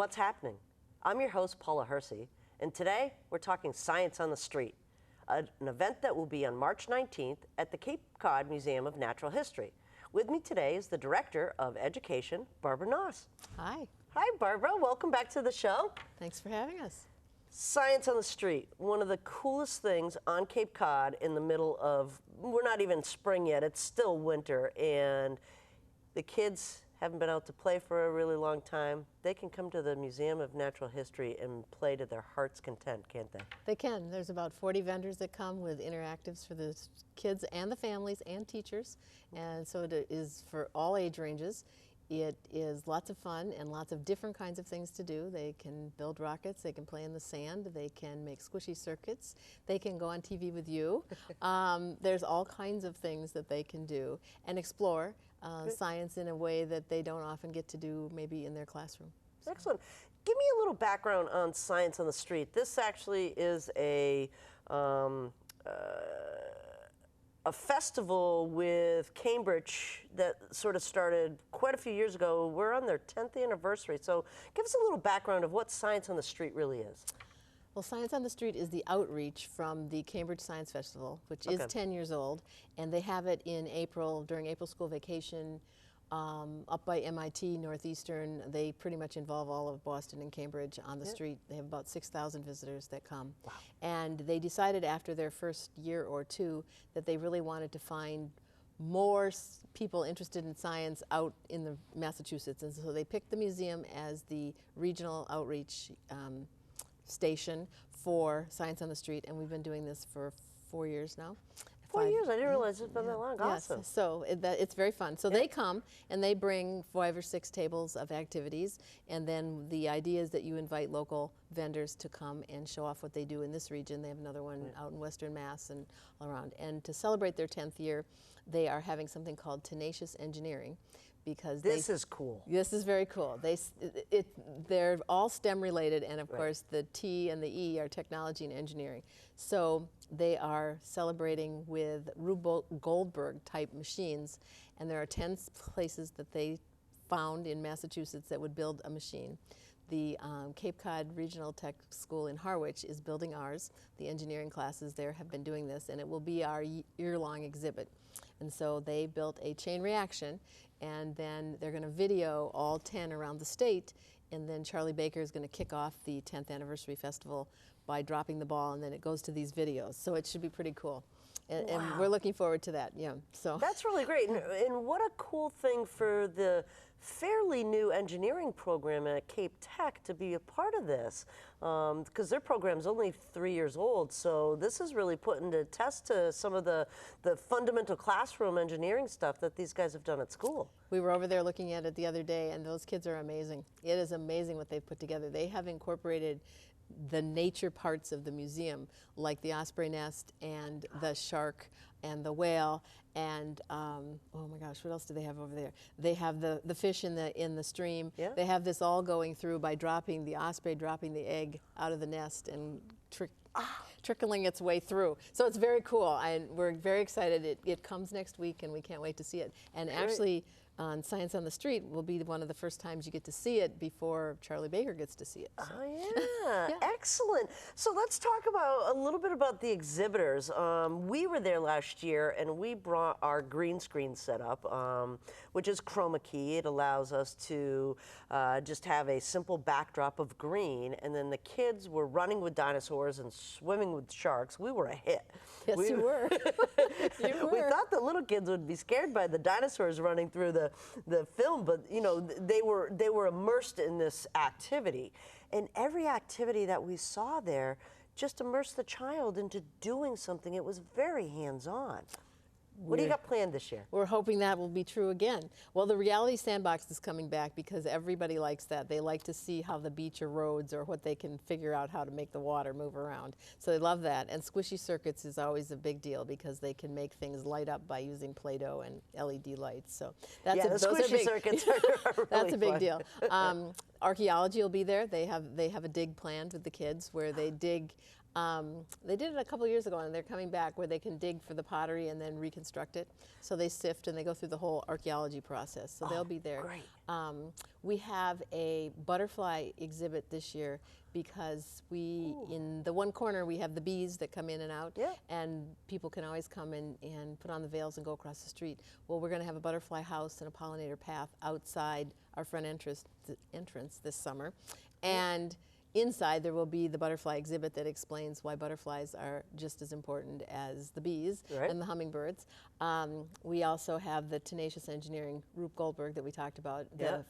what's happening. I'm your host, Paula Hersey, and today we're talking Science on the Street, an event that will be on March 19th at the Cape Cod Museum of Natural History. With me today is the Director of Education, Barbara Noss. Hi. Hi, Barbara. Welcome back to the show. Thanks for having us. Science on the Street, one of the coolest things on Cape Cod in the middle of, we're not even spring yet, it's still winter, and the kids haven't been out to play for a really long time. They can come to the Museum of Natural History and play to their heart's content, can't they? They can. There's about 40 vendors that come with interactives for the kids and the families and teachers, and so it is for all age ranges. It is lots of fun and lots of different kinds of things to do. They can build rockets, they can play in the sand, they can make squishy circuits, they can go on TV with you. There's all kinds of things that they can do and explore science in a way that they don't often get to do maybe in their classroom. So. Excellent. Give me a little background on Science on the Street. This actually is a festival with Cambridge that sort of started quite a few years ago. We're on their 10th anniversary. So give us a little background of what Science on the Street really is. Well, Science on the Street is the outreach from the Cambridge Science Festival, which is 10 years old, and they have it in April, during April school vacation, up by MIT, Northeastern. They pretty much involve all of Boston and Cambridge on the street. They have about 6,000 visitors that come. Wow. And they decided after their first year or two that they really wanted to find more people interested in science out in the Massachusetts. And so they picked the museum as the regional outreach station for Science on the Street. And we've been doing this for 4 years now. 4 years? I didn't realize it's been that long. Awesome. Yes, so it's very fun. So they come and they bring 5 or 6 tables of activities, and then the idea is that you invite local vendors to come and show off what they do in this region. They have another one out in Western Mass and all around. And to celebrate their 10th year, they are having something called Tenacious Engineering. Because this is cool. This is very cool. They're all STEM related, and of course the T and the E are technology and engineering. So they are celebrating with Rube Goldberg type machines, and there are 10 places that they found in Massachusetts that would build a machine. The Cape Cod Regional Tech School in Harwich is building ours. The engineering classes there have been doing this, and it will be our year-long exhibit. And so they built a chain reaction, and then they're going to video all 10 around the state, and then Charlie Baker is going to kick off the 10th anniversary festival by dropping the ball, and then it goes to these videos. So it should be pretty cool. And, and we're looking forward to that, yeah. So that's really great. And what a cool thing for the fairly new engineering program at Cape Tech to be a part of this, because their program's only 3 years old. So this is really putting to test to some of the fundamental classroom engineering stuff that these guys have done at school. We were over there looking at it the other day, and those kids are amazing. It is amazing what they've put together. They have incorporated the nature parts of the museum, like the osprey nest and the shark and the whale and oh my gosh, what else do they have over there? They have the fish in the stream. Yeah. They have this all going through by dropping the osprey, dropping the egg out of the nest and trickling its way through. So it's very cool, and we're very excited. It comes next week, and we can't wait to see it. And actually, on Science on the Street will be one of the first times you get to see it before Charlie Baker gets to see it. So. Oh, yeah. Excellent. So let's talk about a little bit about the exhibitors. We were there last year, and we brought our green screen setup, which is Chroma key. It allows us to just have a simple backdrop of green, and then the kids were running with dinosaurs and swimming with sharks. We were a hit. Yes, you were. You were. We thought the little kids would be scared by the dinosaurs running through the film, but you know, they were immersed in this activity, and every activity that we saw there just immersed the child into doing something. It was very hands-on. What do you got planned this year? We're hoping that will be true again. Well, the reality sandbox is coming back because everybody likes that. They like to see how the beach erodes or what they can figure out how to make the water move around. So they love that. And squishy circuits is always a big deal because they can make things light up by using Play-Doh and LED lights. So that's the squishy circuits are really that's a big fun. Deal. Archaeology will be there. They have a dig planned with the kids where they dig They did it a couple years ago, and they're coming back where they can dig for the pottery and then reconstruct it. So they sift and they go through the whole archaeology process. So they'll be there. Great. We have a butterfly exhibit this year because in the one corner we have the bees that come in and out, and people can always come and put on the veils and go across the street. Well, we're going to have a butterfly house and a pollinator path outside our front entrance this summer. And inside there will be the butterfly exhibit that explains why butterflies are just as important as the bees and the hummingbirds. We also have the tenacious engineering, Rube Goldberg, that we talked about. The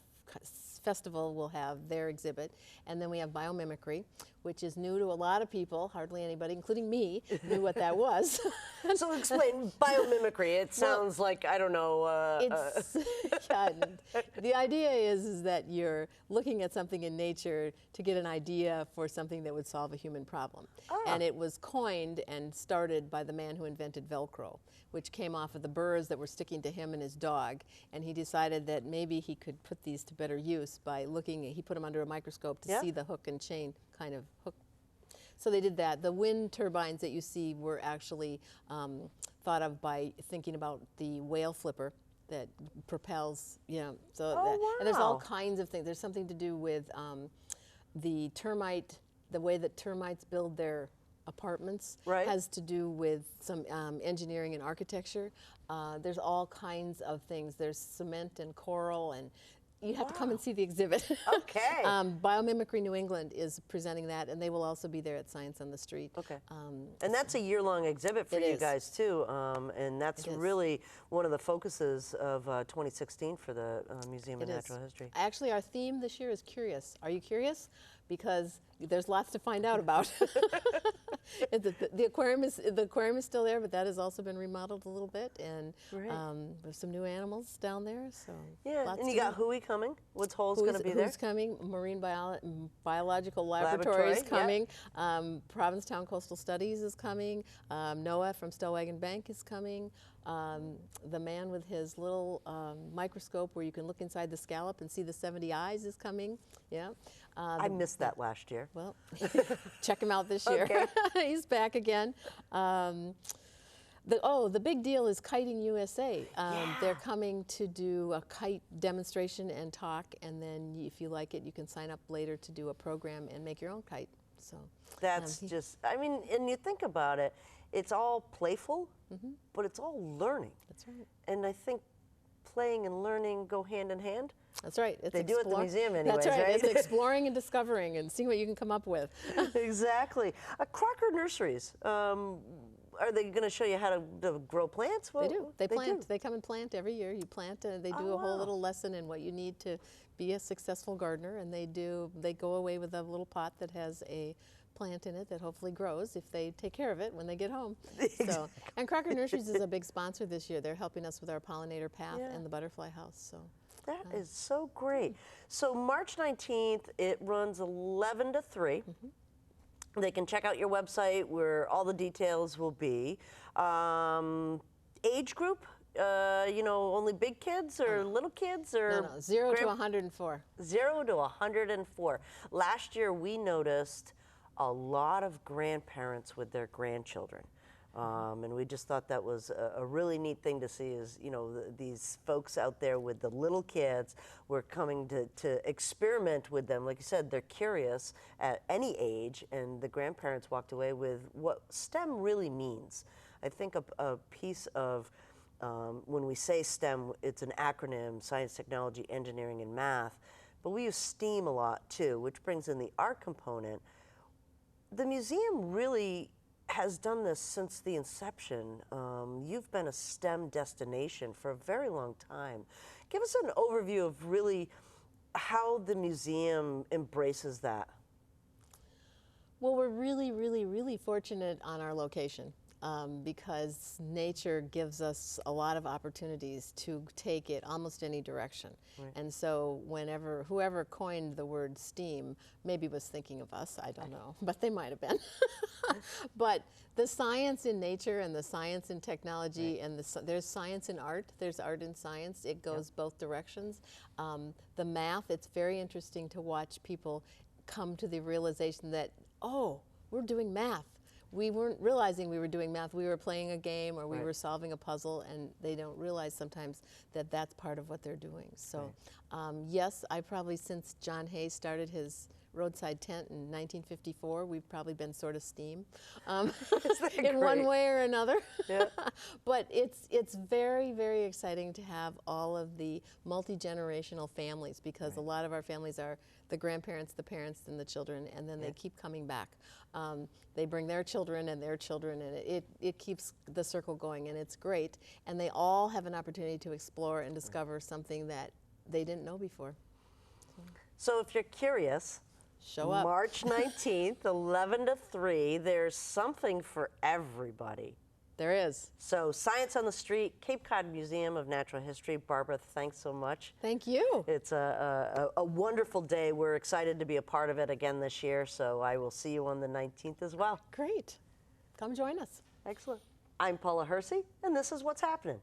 festival will have their exhibit. And then we have biomimicry, which is new to a lot of people. Hardly anybody, including me, knew what that was. So explain biomimicry. It sounds like, I don't know. The idea is that you're looking at something in nature to get an idea for something that would solve a human problem. And it was coined and started by the man who invented Velcro, which came off of the burrs that were sticking to him and his dog. And he decided that maybe he could put these to better use by he put them under a microscope to see the hook and chain kind of hook. So they did that. The wind turbines that you see were actually thought of by thinking about the whale flipper that propels, and there's all kinds of things. There's something to do with the way that termites build their apartments has to do with some engineering and architecture. There's all kinds of things. There's cement and coral, and you have to come and see the exhibit. Okay. Biomimicry New England is presenting that, and they will also be there at Science on the Street. Okay. And that's a year-long exhibit for you guys, too. And that's really one of the focuses of 2016 for the Museum of Natural History. Actually, our theme this year is curious. Are you curious? Because there's lots to find out about. The aquarium is still there, but that has also been remodeled a little bit, and there's some new animals down there. So and you got WHOI coming. What's Hole's going to be there? WHOI's coming. Marine Biological Laboratory is coming. Provincetown Coastal Studies is coming. NOAA from Stellwagen Bank is coming. The man with his little microscope where you can look inside the scallop and see the 70 eyes is coming. I missed that last year. Well, check him out this year. He's back again. The big deal is Kiting USA. They're coming to do a kite demonstration and talk, and then if you like it, you can sign up later to do a program and make your own kite. So that's and you think about it, it's all playful, but it's all learning. That's right. And I think playing and learning go hand in hand. That's right. They do at the museum anyways, That's right. It's exploring and discovering and seeing what you can come up with. Exactly. Crocker Nurseries. Are they going to show you how to grow plants? Well, they do. They plant. They come and plant every year. You plant, and they do a whole little lesson in what you need to be a successful gardener. And they go away with a little pot that has a plant in it that hopefully grows if they take care of it when they get home. So, and Crocker Nurseries is a big sponsor this year. They're helping us with our pollinator path and the butterfly house. So. That is so great. So March 19th, it runs 11 to 3. They can check out your website where all the details will be. Age group, only big kids or little kids? Or no, 0 to 104. 0 to 104. Last year, we noticed a lot of grandparents with their grandchildren. And we just thought that was a really neat thing to see is, these folks out there with the little kids were coming to experiment with them. Like you said, they're curious at any age, and the grandparents walked away with what STEM really means. I think a piece of, when we say STEM, it's an acronym, science, technology, engineering, and math, but we use STEAM a lot too, which brings in the art component. The museum really has done this since the inception. You've been a STEM destination for a very long time. Give us an overview of really how the museum embraces that. Well, we're really, really, really fortunate on our location because nature gives us a lot of opportunities to take it almost any direction. And so whoever coined the word STEAM maybe was thinking of us, I don't know, but they might have been. But the science in nature and the science in technology and there's science in art, there's art in science, it goes both directions. The math, it's very interesting to watch people come to the realization that, oh, we're doing math. we weren't realizing we were doing math. We were playing a game or we Right. were solving a puzzle, and they don't realize sometimes that that's part of what they're doing. So yes, I probably, since John Hay started his roadside tent in 1954, we've probably been sort of STEAM in one great? way or another. Yeah. But it's very, very exciting to have all of the multi-generational families, because a lot of our families are the grandparents, the parents, and the children, and then they keep coming back. They bring their children, and it keeps the circle going, and it's great. And they all have an opportunity to explore and discover something that they didn't know before. So if you're curious, Show up. March 19th, 11 to 3, there's something for everybody. There is. So Science on the Street, Cape Cod Museum of Natural History. Barbara, thanks so much. Thank you. It's a wonderful day. We're excited to be a part of it again this year, so I will see you on the 19th as well. Great. Come join us. Excellent. I'm Paula Hersey, and this is What's Happening.